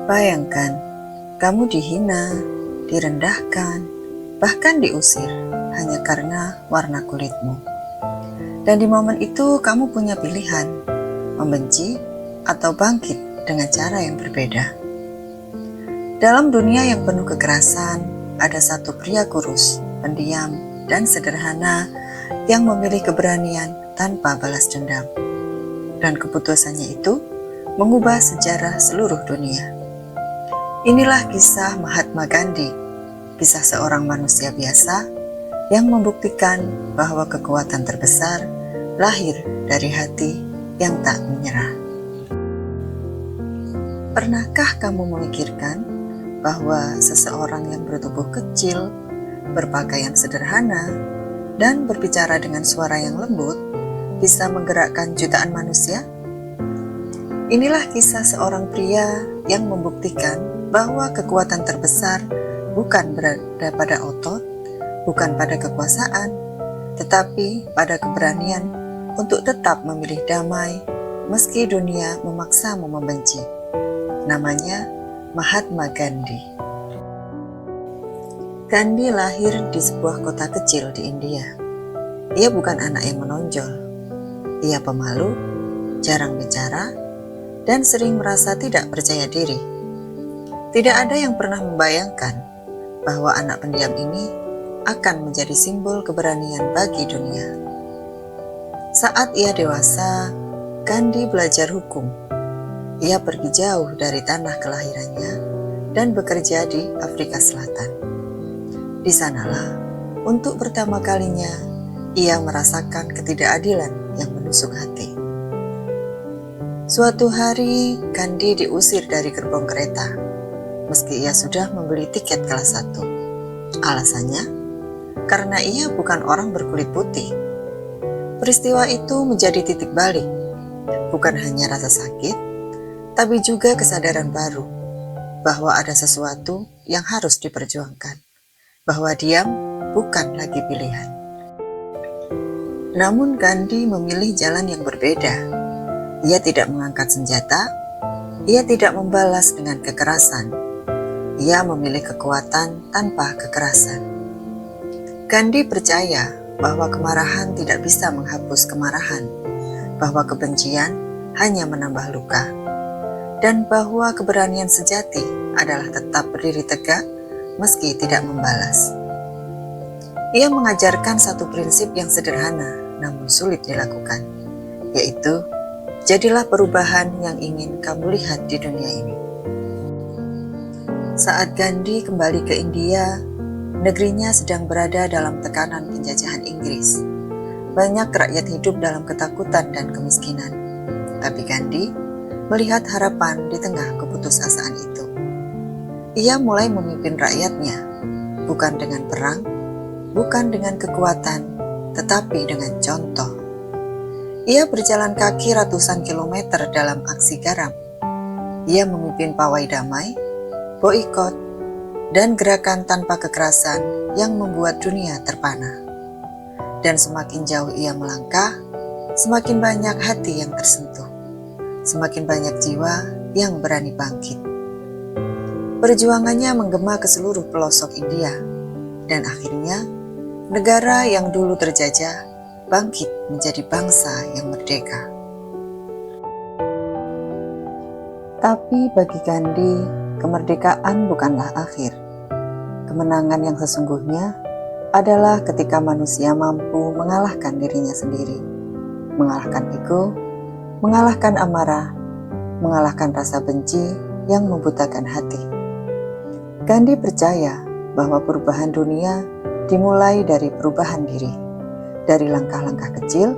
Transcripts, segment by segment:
Bayangkan, kamu dihina, direndahkan, bahkan diusir hanya karena warna kulitmu. Dan di momen itu kamu punya pilihan, membenci atau bangkit dengan cara yang berbeda. Dalam dunia yang penuh kekerasan, ada satu pria kurus, pendiam, dan sederhana yang memilih keberanian tanpa balas dendam. Dan keputusannya itu mengubah sejarah seluruh dunia. Inilah kisah Mahatma Gandhi, kisah seorang manusia biasa yang membuktikan bahwa kekuatan terbesar lahir dari hati yang tak menyerah. Pernahkah kamu memikirkan bahwa seseorang yang bertubuh kecil, berpakaian sederhana, dan berbicara dengan suara yang lembut bisa menggerakkan jutaan manusia? Inilah kisah seorang pria yang membuktikan bahwa kekuatan terbesar bukan berada pada otot, bukan pada kekuasaan, tetapi pada keberanian untuk tetap memilih damai meski dunia memaksamu membenci. Namanya Mahatma Gandhi. Gandhi lahir di sebuah kota kecil di India. Ia bukan anak yang menonjol. Ia pemalu, jarang bicara, dan sering merasa tidak percaya diri. Tidak ada yang pernah membayangkan bahwa anak pendiam ini akan menjadi simbol keberanian bagi dunia. Saat ia dewasa, Gandhi belajar hukum. Ia pergi jauh dari tanah kelahirannya dan bekerja di Afrika Selatan. Di sanalah, untuk pertama kalinya, ia merasakan ketidakadilan yang menusuk hati. Suatu hari, Gandhi diusir dari gerbong kereta, meski ia sudah membeli tiket kelas 1. Alasannya, karena ia bukan orang berkulit putih. Peristiwa itu menjadi titik balik, bukan hanya rasa sakit, tapi juga kesadaran baru bahwa ada sesuatu yang harus diperjuangkan, bahwa diam bukan lagi pilihan. Namun Gandhi memilih jalan yang berbeda. Ia tidak mengangkat senjata, ia tidak membalas dengan kekerasan. Ia memilih kekuatan tanpa kekerasan. Gandhi percaya bahwa kemarahan tidak bisa menghapus kemarahan, bahwa kebencian hanya menambah luka, dan bahwa keberanian sejati adalah tetap berdiri tegak meski tidak membalas. Ia mengajarkan satu prinsip yang sederhana namun sulit dilakukan, yaitu jadilah perubahan yang ingin kamu lihat di dunia ini. Saat Gandhi kembali ke India, negerinya sedang berada dalam tekanan penjajahan Inggris. Banyak rakyat hidup dalam ketakutan dan kemiskinan. Tapi Gandhi melihat harapan di tengah keputusasaan itu. Ia mulai memimpin rakyatnya, bukan dengan perang, bukan dengan kekuatan, tetapi dengan contoh. Ia berjalan kaki ratusan kilometer dalam aksi garam. Ia memimpin pawai damai, boikot, dan gerakan tanpa kekerasan yang membuat dunia terpana. Dan semakin jauh ia melangkah, semakin banyak hati yang tersentuh, semakin banyak jiwa yang berani bangkit. Perjuangannya menggema ke seluruh pelosok India, dan akhirnya negara yang dulu terjajah bangkit menjadi bangsa yang merdeka. Tapi bagi Gandhi, kemerdekaan bukanlah akhir. Kemenangan yang sesungguhnya adalah ketika manusia mampu mengalahkan dirinya sendiri, mengalahkan ego, mengalahkan amarah, mengalahkan rasa benci yang membutakan hati. Gandhi percaya bahwa perubahan dunia dimulai dari perubahan diri, dari langkah-langkah kecil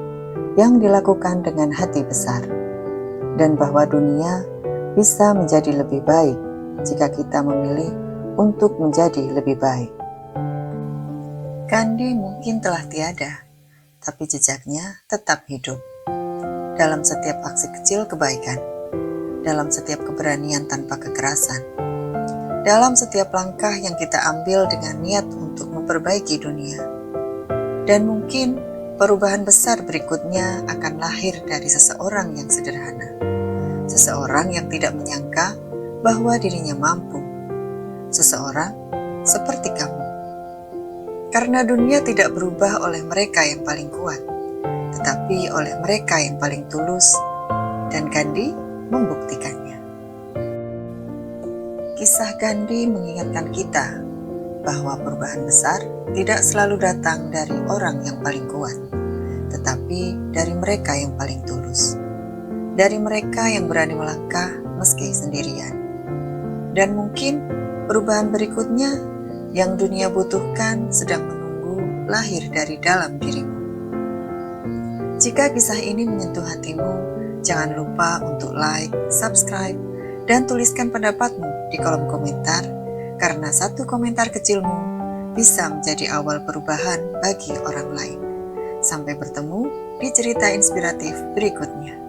yang dilakukan dengan hati besar, dan bahwa dunia bisa menjadi lebih baik jika kita memilih untuk menjadi lebih baik. Gandhi mungkin telah tiada, tapi jejaknya tetap hidup. Dalam setiap aksi kecil kebaikan, dalam setiap keberanian tanpa kekerasan, dalam setiap langkah yang kita ambil dengan niat untuk memperbaiki dunia. Dan mungkin perubahan besar berikutnya akan lahir dari seseorang yang sederhana. Seseorang yang tidak menyangka bahwa dirinya mampu. Seseorang seperti kamu. Karena dunia tidak berubah oleh mereka yang paling kuat, tetapi oleh mereka yang paling tulus, dan Gandhi membuktikannya. Kisah Gandhi mengingatkan kita bahwa perubahan besar tidak selalu datang dari orang yang paling kuat, tetapi dari mereka yang paling tulus, dari mereka yang berani melangkah meski sendirian. Dan mungkin perubahan berikutnya yang dunia butuhkan sedang menunggu lahir dari dalam dirimu. Jika kisah ini menyentuh hatimu, jangan lupa untuk like, subscribe, dan tuliskan pendapatmu di kolom komentar, karena satu komentar kecilmu bisa menjadi awal perubahan bagi orang lain. Sampai bertemu di cerita inspiratif berikutnya.